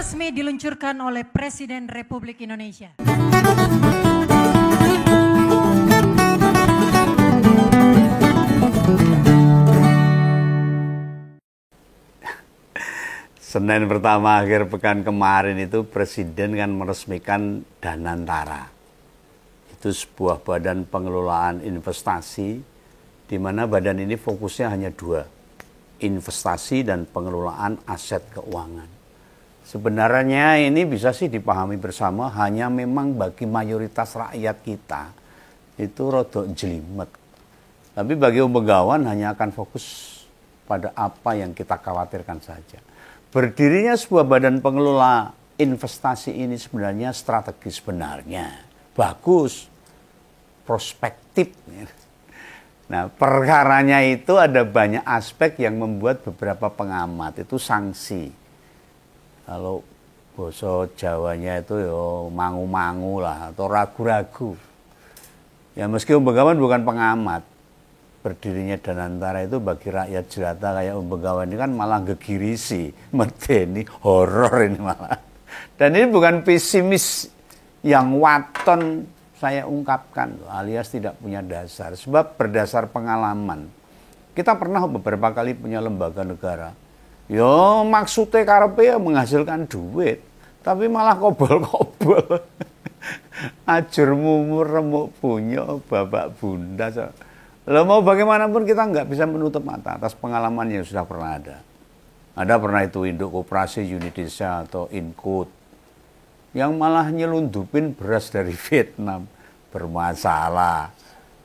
resmi diluncurkan oleh Presiden Republik Indonesia. Senin pertama akhir pekan kemarin itu Presiden kan meresmikan Danantara. Itu sebuah badan pengelolaan investasi di mana badan ini fokusnya hanya dua, investasi dan pengelolaan aset keuangan. Sebenarnya ini bisa sih dipahami bersama, hanya memang bagi mayoritas rakyat kita itu rodok jelimet. Tapi bagi Begawan hanya akan fokus pada apa yang kita khawatirkan saja. Berdirinya sebuah badan pengelola investasi ini sebenarnya strategis, sebenarnya bagus, prospektif. Nah, perkaranya itu ada banyak aspek yang membuat beberapa pengamat itu sanksi. Kalau bahasa Jawanya itu ya mangu-mangu lah atau ragu-ragu. Ya meski Begawan bukan pengamat, berdirinya Danantara itu bagi rakyat jelata kayak Begawan ini kan malah gegirisi, medeni, horor ini malah. Dan ini bukan pesimis yang waton saya ungkapkan, alias tidak punya dasar. Sebab berdasar pengalaman, kita pernah beberapa kali punya lembaga negara. Yo maksudnya karepe ya menghasilkan duit, tapi malah kobol-kobol. Ajur mumur remuk punya babak bunda. Lalu mau bagaimanapun kita nggak bisa menutup mata atas pengalaman yang sudah pernah ada. Ada pernah itu Induk Koperasi Unidesa atau Inkut yang malah nyelundupin beras dari Vietnam, bermasalah.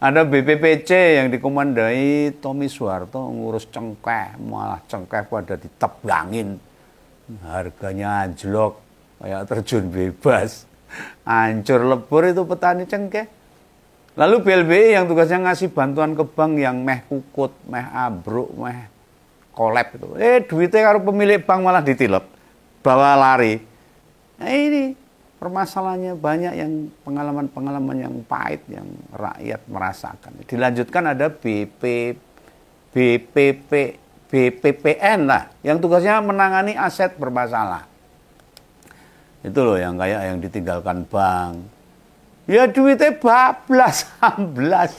Ada BPPC yang dikomandai Tommy Soeharto ngurus cengkeh, malah cengkeh pada ditebangin. Harganya anjlok, kayak terjun bebas. Hancur lebur itu petani cengkeh. Lalu BLBI yang tugasnya ngasih bantuan ke bank yang meh kukut, meh abruk, meh kolab itu. Duitnya karo pemilik bank malah ditilep, bawa lari. Nah ini permasalahannya banyak yang pengalaman-pengalaman yang pahit yang rakyat merasakan. Dilanjutkan ada BPPN lah, yang tugasnya menangani aset bermasalah. Itu loh yang kayak yang ditinggalkan bank. Ya duitnya bablas, amblas.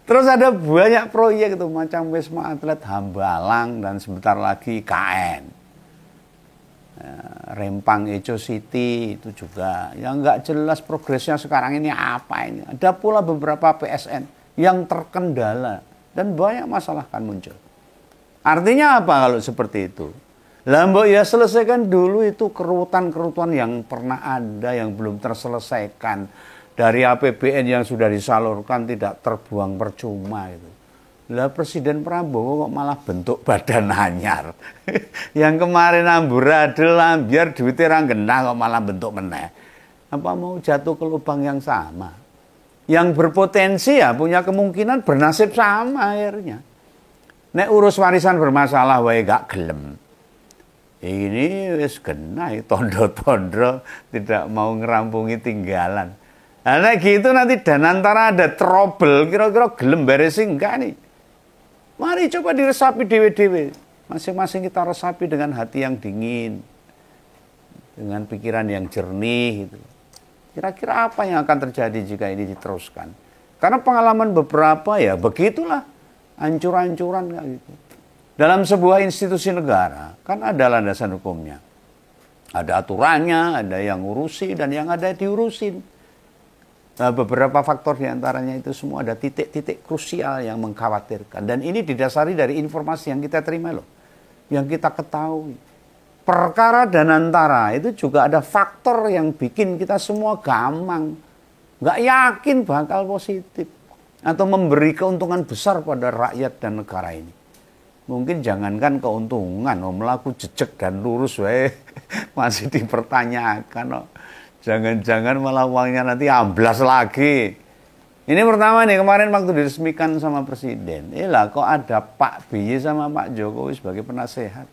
Terus ada banyak proyek itu macam Wisma Atlet Hambalang dan sebentar lagi KN. Rempang Eco City itu juga yang nggak jelas progresnya sekarang ini apa ini. Ada pula beberapa PSN yang terkendala dan banyak masalah kan muncul. Artinya apa kalau seperti itu? Mbok ya selesaikan dulu itu kerutan-kerutan yang pernah ada yang belum terselesaikan. Dari APBN yang sudah disalurkan tidak terbuang percuma itu. Lah Presiden Prabowo kok malah bentuk badan anyar. Yang kemarin amburadul biar duitnya ra genah kok malah bentuk meneh. Apa mau jatuh ke lubang yang sama? Yang berpotensi ya punya kemungkinan bernasib sama akhirnya. Nek urus warisan bermasalah wae gak gelem. Ini wis genah tondo-tondo tidak mau ngerampungi tinggalan. Nah gitu nanti Danantara ada trouble, kira-kira gelem beresi enggak nih? Mari coba diresapi dewe-dewe. Masing-masing kita resapi dengan hati yang dingin, dengan pikiran yang jernih gitu. Kira-kira apa yang akan terjadi jika ini diteruskan? Karena pengalaman beberapa ya begitulah, hancur-hancuran kayak gitu. Dalam sebuah institusi negara, kan ada landasan hukumnya. Ada aturannya, ada yang ngurusi, dan yang ada diurusin. Nah, beberapa faktor diantaranya itu semua ada titik-titik krusial yang mengkhawatirkan. Dan ini didasari dari informasi yang kita terima loh. Yang kita ketahui. Perkara Danantara itu juga ada faktor yang bikin kita semua gamang. Nggak yakin bakal positif. Atau memberi keuntungan besar pada rakyat dan negara ini. Mungkin jangankan keuntungan, melaku jejak dan lurus masih dipertanyakan. Jangan-jangan malah uangnya nanti amblas lagi. Ini pertama nih, kemarin waktu diresmikan sama Presiden. Kok ada Pak BY sama Pak Jokowi sebagai penasehat.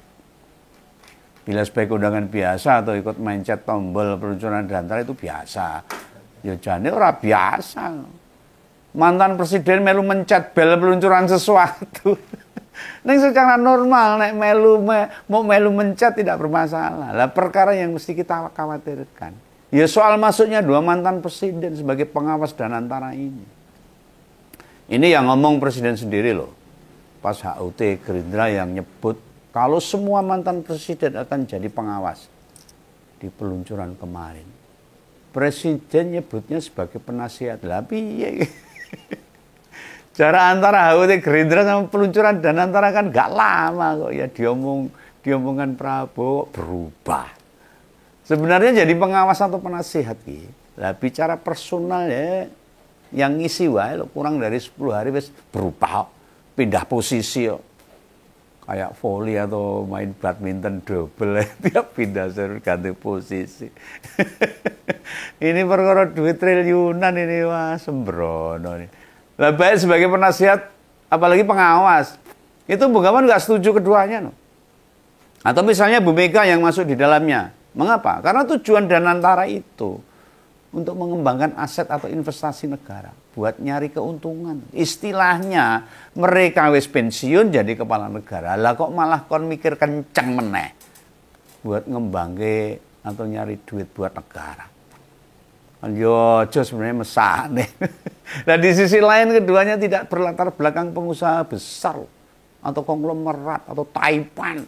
Bila sebagai undangan biasa atau ikut mencet tombol peluncuran Danantara itu biasa. Ya jane ora biasa. Mantan Presiden melu mencet bel peluncuran sesuatu. Neng secara normal, nek mau melu mencet tidak bermasalah. Lah perkara yang mesti kita khawatirkan, ya soal masuknya 2 mantan presiden sebagai pengawas Danantara ini. Ini yang ngomong presiden sendiri loh. Pas HUT Gerindra yang nyebut kalau semua mantan presiden akan jadi pengawas di peluncuran kemarin. Presiden nyebutnya sebagai penasihat. Lah piye? Jarak antara HUT Gerindra sama peluncuran Danantara kan gak lama kok ya, diomongkan Prabowo berubah. Sebenarnya jadi pengawas atau penasihat ki. Lah bicara personal ya, yang ngisi wae lo kurang dari 10 hari wis berubah, pindah posisi kok. Kayak volley atau main badminton double tiap pindah ganti posisi. Ini perkara duit triliunan ini, wah sembrono nih. Lah baik sebagai penasihat, apalagi pengawas. Itu Bung Gawan nggak setuju keduanya. No. Atau misalnya Bu Mega yang masuk di dalamnya. Mengapa? Karena tujuan Danantara itu untuk mengembangkan aset atau investasi negara. Buat nyari keuntungan. Istilahnya mereka wis pensiun jadi kepala negara. Lah kok malah kon mikir kenceng meneh. Buat ngembangke atau nyari duit buat negara. Yo, sebenarnya mesane. Nah di sisi lain keduanya tidak berlatar belakang pengusaha besar atau konglomerat atau Taipan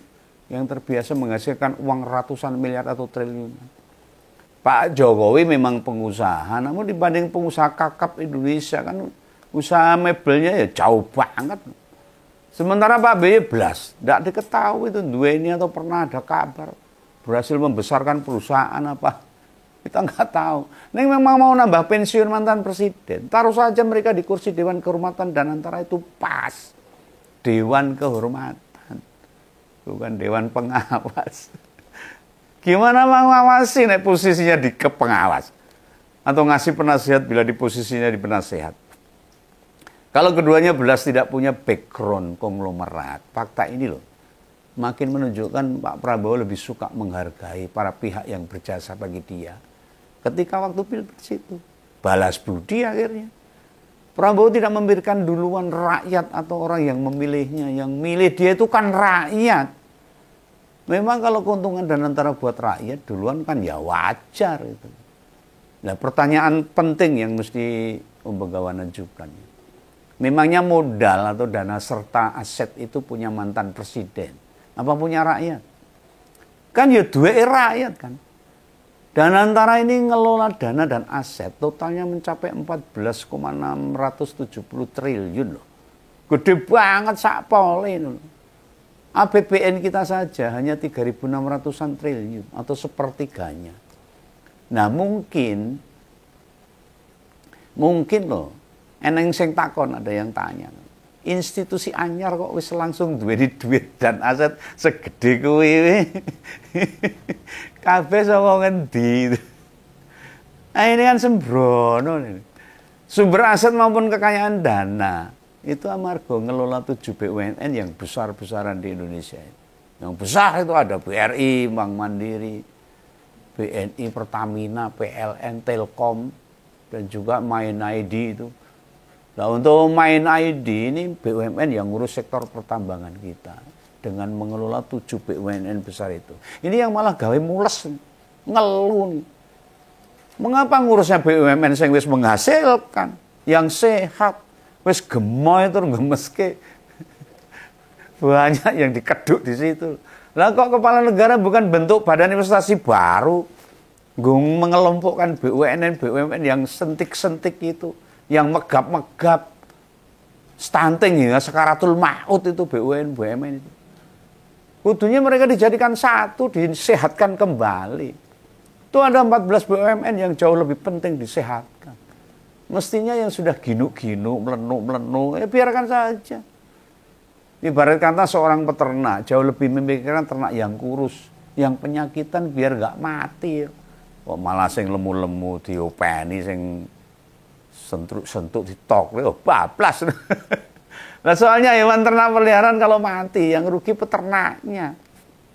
yang terbiasa menghasilkan uang ratusan miliar atau triliunan. Pak Jokowi memang pengusaha, namun dibanding pengusaha kakap Indonesia kan usaha mebelnya ya jauh banget. Sementara Pak BY belas, tidak diketahui itu dua ini atau pernah ada kabar berhasil membesarkan perusahaan apa. Kita nggak tahu. Neng memang mau nambah pensiun mantan presiden. Taruh saja mereka di kursi Dewan Kehormatan Danantara itu pas. Dewan Kehormatan. Bukan Dewan Pengawas. Gimana mau ngawasi nek posisinya di pengawas? Atau ngasih penasihat bila di posisinya di penasehat? Kalau keduanya belas tidak punya background konglomerat. Fakta ini loh. Makin menunjukkan Pak Prabowo lebih suka menghargai para pihak yang berjasa bagi dia. Ketika waktu pilpres itu, balas budi akhirnya. Prabowo tidak memberikan duluan rakyat atau orang yang memilihnya. Yang milih dia itu kan rakyat. Memang kalau keuntungan Danantara buat rakyat duluan kan ya wajar itu. Nah pertanyaan penting yang mesti Om Begawan ajukan. Memangnya modal atau dana serta aset itu punya mantan presiden? Apa punya rakyat? Kan ya duwe rakyat kan. Danantara ini ngelola dana dan aset totalnya mencapai 14,670 triliun loh. Gede banget sakpole itu. APBN kita saja hanya 3.600-an triliun atau sepertiganya. Nah mungkin loh, eneng sing takon ada yang tanya. Institusi anyar kok wis langsung duwe duit dan aset segede kuwi. Kabeh saka ngendi. Nah ini kan sembrono nih. Sumber aset maupun kekayaan dana itu amarga ngelola 7 BUMN yang besar-besaran di Indonesia. Yang besar itu ada BRI, Bank Mandiri, BNI, Pertamina, PLN, Telkom, dan juga Main ID itu. Nah untuk Main ID ini BUMN yang ngurus sektor pertambangan kita dengan mengelola 7 BUMN besar itu. Ini yang malah gawe mules, ngeluh nih. Mengapa ngurusnya BUMN yang wis menghasilkan, yang sehat, wis gemoy itu ngemeske. Banyak yang dikeduk di situ. Lah kok kepala negara bukan bentuk badan investasi baru, mengelompokkan BUMN yang sentik-sentik itu, yang megap-megap, stunting hingga sekaratul maut itu BUMN itu. Kudunya mereka dijadikan satu, disehatkan kembali. Itu ada 14 BUMN yang jauh lebih penting disehatkan. Mestinya yang sudah ginuk-ginuk, melenuk-melenuk, ya biarkan saja. Ibarat kata seorang peternak, jauh lebih memikirkan ternak yang kurus, yang penyakitan biar gak mati. Kok malah sing lemu-lemu diopeni, sing sentuk ditok, bablas. Nah soalnya hewan ternak peliharaan kalau mati, yang rugi peternaknya.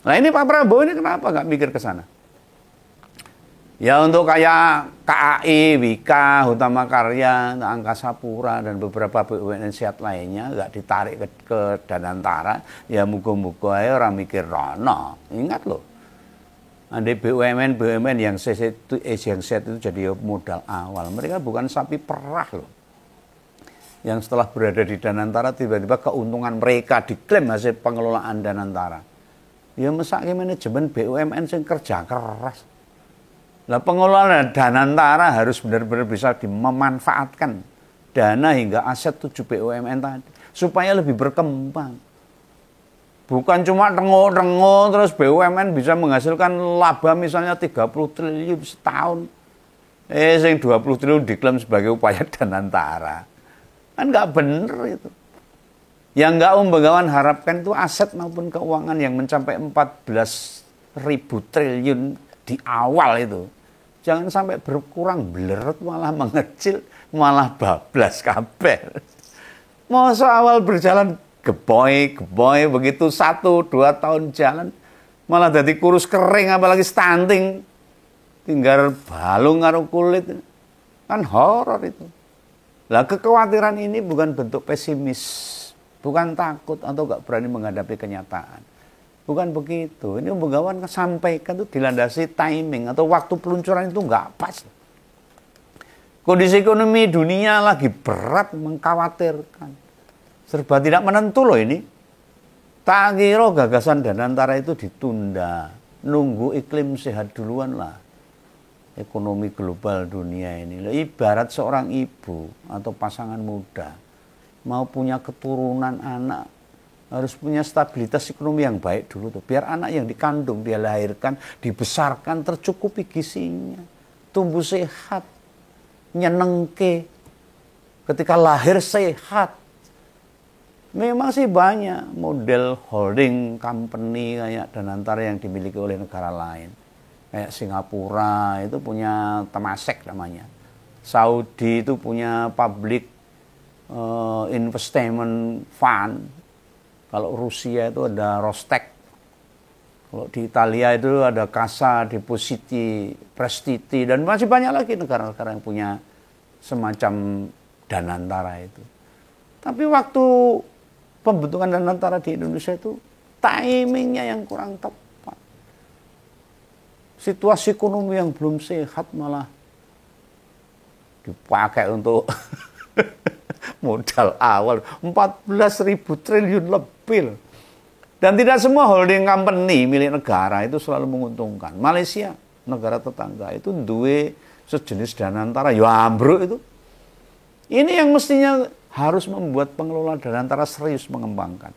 Nah ini Pak Prabowo ini kenapa nggak mikir ke sana? Ya untuk kayak KAI, Wika, Hutama Karya, Angkasa Pura dan beberapa BUMN sehat lainnya nggak ditarik ke Danantara, ya muga-muga aja orang mikir rono. Ingat loh, andai BUMN yang sehat itu jadi modal awal. Mereka bukan sapi perah loh. Yang setelah berada di Danantara tiba-tiba keuntungan mereka diklaim hasil pengelolaan Danantara. Ya mesake manajemen BUMN yang kerja keras. Nah, pengelolaan Danantara harus benar-benar bisa memanfaatkan dana hingga aset 7 BUMN tadi supaya lebih berkembang. Bukan cuma rengo-rengo terus BUMN bisa menghasilkan laba misalnya 30 triliun setahun. Yang 20 triliun diklaim sebagai upaya Danantara. Kan nggak bener itu. Yang nggak Begawan harapkan itu aset maupun keuangan yang mencapai 14.000 triliun di awal itu. Jangan sampai berkurang belerut malah mengecil, malah bablas kabeh. Masa awal berjalan geboy begitu 1-2 tahun jalan malah jadi kurus kering apalagi stunting. Tinggal balung karo kulit. Kan horor itu. Lah kekhawatiran ini bukan bentuk pesimis, bukan takut atau gak berani menghadapi kenyataan. Bukan begitu. Ini Begawan sampaikan itu dilandasi timing atau waktu peluncuran itu nggak pas. Kondisi ekonomi dunia lagi berat, mengkhawatirkan. Serba tidak menentu loh ini. Tak kira gagasan Danantara itu ditunda. Nunggu iklim sehat duluan lah. Ekonomi global dunia ini. Ibarat seorang ibu atau pasangan muda. Mau punya keturunan anak. Harus punya stabilitas ekonomi yang baik dulu tuh. Biar anak yang dikandung, dia lahirkan, dibesarkan, tercukupi gizinya. Tumbuh sehat. Nyenengke. Ketika lahir sehat. Memang sih banyak model holding company kayak Danantara yang dimiliki oleh negara lain. Kayak Singapura itu punya Temasek namanya. Saudi itu punya Public Investment Fund. Kalau Rusia itu ada Rostek. Kalau di Italia itu ada Cassa Depositi, Prestiti, dan masih banyak lagi negara-negara yang punya semacam Danantara itu. Tapi waktu pembentukan Danantara di Indonesia itu timingnya yang kurang tepat. Situasi ekonomi yang belum sehat malah dipakai untuk modal awal 14.000 triliun lebih. Dan tidak semua holding company milik negara itu selalu menguntungkan. Malaysia, negara tetangga itu duwe sejenis Danantara ya ambruk itu. Ini yang mestinya harus membuat pengelola Danantara serius mengembangkan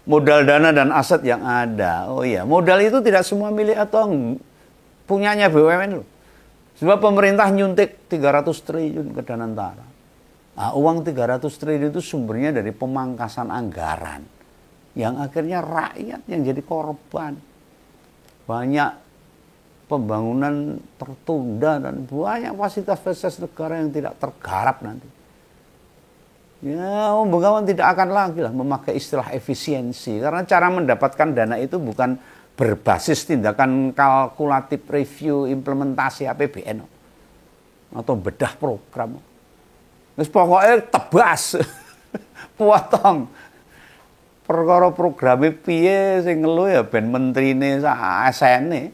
modal dana dan aset yang ada. Oh iya, modal itu tidak semua milik atau punyanya BUMN loh. Sebab pemerintah nyuntik 300 triliun ke Danantara. Nah, uang 300 triliun itu sumbernya dari pemangkasan anggaran. Yang akhirnya rakyat yang jadi korban. Banyak pembangunan tertunda dan banyak fasilitas-fasilitas negara yang tidak tergarap nanti. Ya, Begawan tidak akan lagi lah memakai istilah efisiensi. Karena cara mendapatkan dana itu bukan berbasis tindakan kalkulatif review implementasi APBN. Atau bedah program. Terus pokoknya tebas, potong. Perkara programe piye sing ngelu ya ben menterine ASN-e.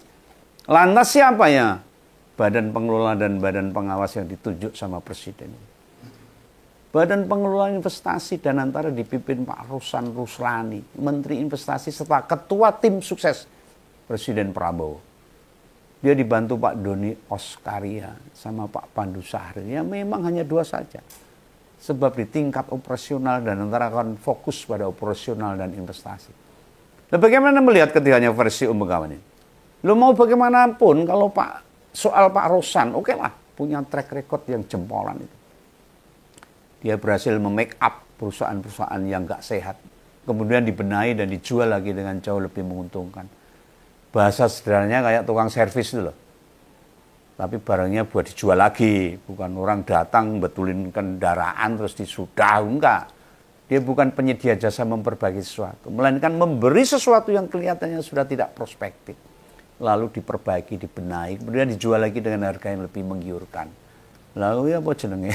Lantas siapa ya? Badan pengelola dan badan pengawas yang ditunjuk sama presiden. Badan pengelola investasi Danantara dipimpin Pak Rosan Ruslani, Menteri Investasi serta Ketua Tim Sukses Presiden Prabowo. Dia dibantu Pak Doni Oskaria sama Pak Pandu Sahri. Ya memang hanya 2 saja. Sebab di tingkat operasional Danantara akan fokus pada operasional dan investasi. Nah, bagaimana melihat ketiganya versi Begawan ini? Lo mau bagaimanapun kalau soal Pak Rosan, oke lah, punya track record yang jempolan itu. Dia berhasil memake up perusahaan-perusahaan yang gak sehat. Kemudian dibenahi dan dijual lagi dengan jauh lebih menguntungkan. Bahasa sederhananya kayak tukang servis itu loh. Tapi barangnya buat dijual lagi. Bukan orang datang betulin kendaraan terus disudah. Enggak. Dia bukan penyedia jasa memperbaiki sesuatu. Melainkan memberi sesuatu yang kelihatannya sudah tidak prospektif. lalu diperbaiki, dibenahi, kemudian dijual lagi dengan harga yang lebih menggiurkan. Lalu ya apa jenenge?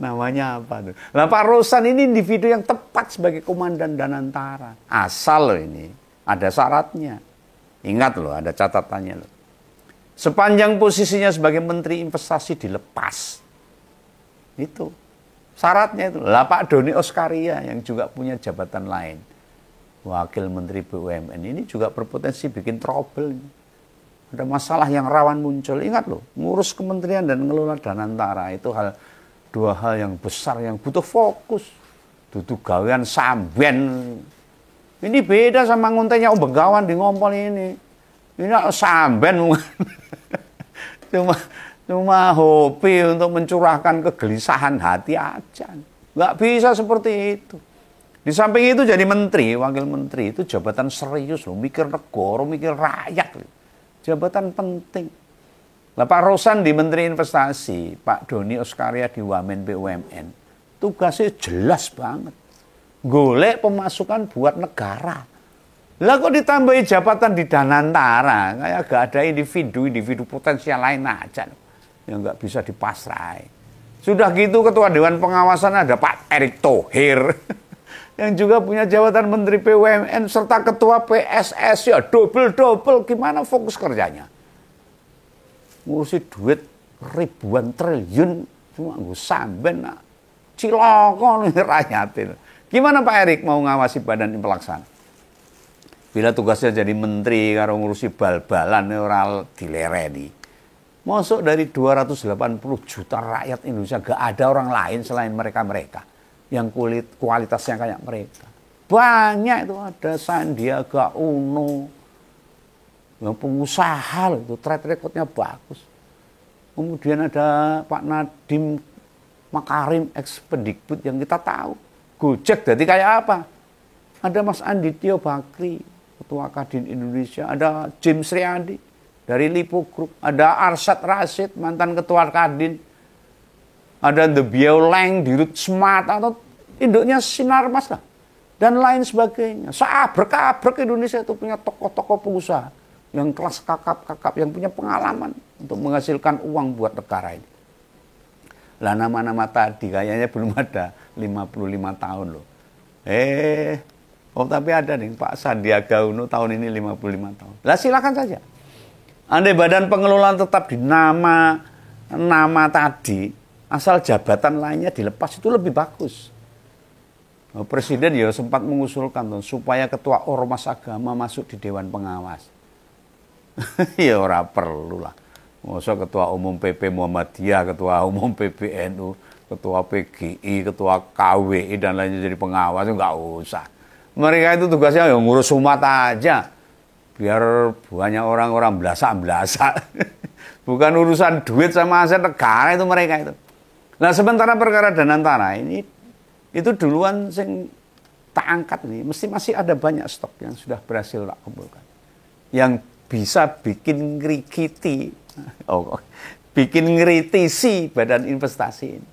Namanya apa tuh? Lah Pak Rosan ini individu yang tepat sebagai komandan Danantara. Asal loh ini, ada syaratnya. Ingat loh, ada catatannya loh. Sepanjang posisinya sebagai Menteri Investasi dilepas. Itu syaratnya itu. Lah Pak Doni Oskaria yang juga punya jabatan lain, Wakil Menteri BUMN, ini juga berpotensi bikin trouble. Ada masalah yang rawan muncul. Ingat loh, ngurus kementerian dan ngelola Danantara itu dua hal yang besar yang butuh fokus. Dudu gawean samben. Ini beda sama nguntenya Om Begawan di Ngompol ini. Ini samben. Cuma hobi untuk mencurahkan kegelisahan hati aja. Nggak bisa seperti itu. Di samping itu jadi menteri, wakil menteri itu jabatan serius loh, mikir negara, mikir rakyat loh. Jabatan penting. Lah Pak Rosan di Menteri Investasi, Pak Doni Oskaria di Wamen BUMN, tugasnya jelas banget. Golek pemasukan buat negara. Lah kok ditambahi jabatan di Danantara, kayak gak ada individu potensial lain aja yang nggak bisa dipasrai. Sudah gitu Ketua Dewan Pengawasan ada Pak Erick Thohir yang juga punya jabatan Menteri BUMN serta Ketua PSS, ya double gimana fokus kerjanya? Ngurusi duit ribuan triliun cuma gue samben ciloko nih rakyatin. Gimana Pak Erick mau ngawasi badan pelaksana? Bila tugasnya jadi menteri karo ngurusi bal-balan ora dilereni. Masuk dari 280 juta rakyat Indonesia gak ada orang lain selain mereka-mereka yang kualitasnya kayak mereka. Banyak itu, ada Sandiaga Uno, yang pengusaha loh, itu track recordnya bagus. Kemudian ada Pak Nadiem Makarim, ex-Pendikbud yang kita tahu. Gojek jadi kayak apa? Ada Mas Andityo Bakri, Ketua Kadin Indonesia, ada James Riyadi dari Lipo Group, ada Arsyad Rashid, mantan Ketua Kadin, ada The Bioleng, Dirut Smart, atau induknya Sinarmas lah, dan lain sebagainya. Seabrek-abrek Indonesia itu punya tokoh-tokoh pengusaha yang kelas kakap-kakap, yang punya pengalaman untuk menghasilkan uang buat negara ini. Lah nama-nama tadi kayaknya belum ada 55 tahun loh. Tapi ada nih Pak Sandiaga Uno tahun ini 55 tahun. Lah silakan saja. Andai badan pengelolaan tetap di nama tadi, asal jabatan lainnya dilepas itu lebih bagus. Presiden ya sempat mengusulkan supaya ketua ormas agama masuk di Dewan Pengawas. Ya ora perlu lah. Masa ketua umum PP Muhammadiyah, ketua umum PBNU, ketua PGI, ketua KWI dan lainnya jadi pengawas, enggak usah. Mereka itu tugasnya ya ngurus umat aja. Biar banyak orang-orang belasak-belasak. Bukan urusan duit sama aset negara itu mereka itu. Nah sementara perkara Danantara ini itu duluan sing tak angkat nih, mesti masih ada banyak stok yang sudah berhasil tak kumpulkan. Yang bisa bikin ngeritisi badan investasi ini.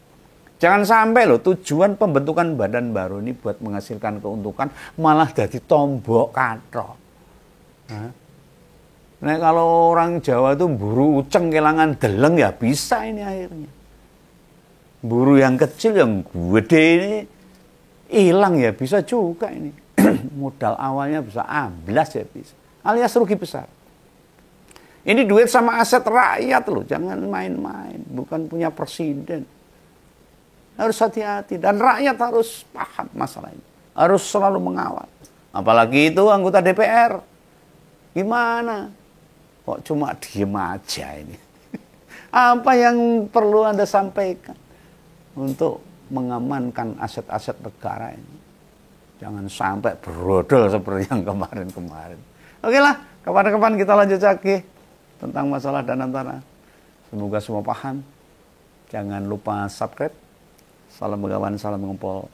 Jangan sampai loh tujuan pembentukan badan baru ini buat menghasilkan keuntungan malah jadi tombok katrok. Nah kalau orang Jawa itu buru uceng kelangan deleng ya bisa ini akhirnya. Buru yang kecil yang gede ini hilang ya bisa juga ini. Modal awalnya bisa amblas ya bisa. Alias rugi besar. Ini duit sama aset rakyat loh, jangan main-main. Bukan punya presiden. Harus hati-hati dan rakyat harus paham masalah ini. Harus selalu mengawal. Apalagi itu anggota DPR. Gimana? Kok cuma diem aja ini? Apa yang perlu Anda sampaikan untuk mengamankan aset-aset negara ini? Jangan sampai brodol seperti yang kemarin-kemarin. Oke lah, kapan-kapan kita lanjut lagi tentang masalah Danantara. Semoga semua paham. Jangan lupa subscribe. Salam Begawan, salam Ngompol.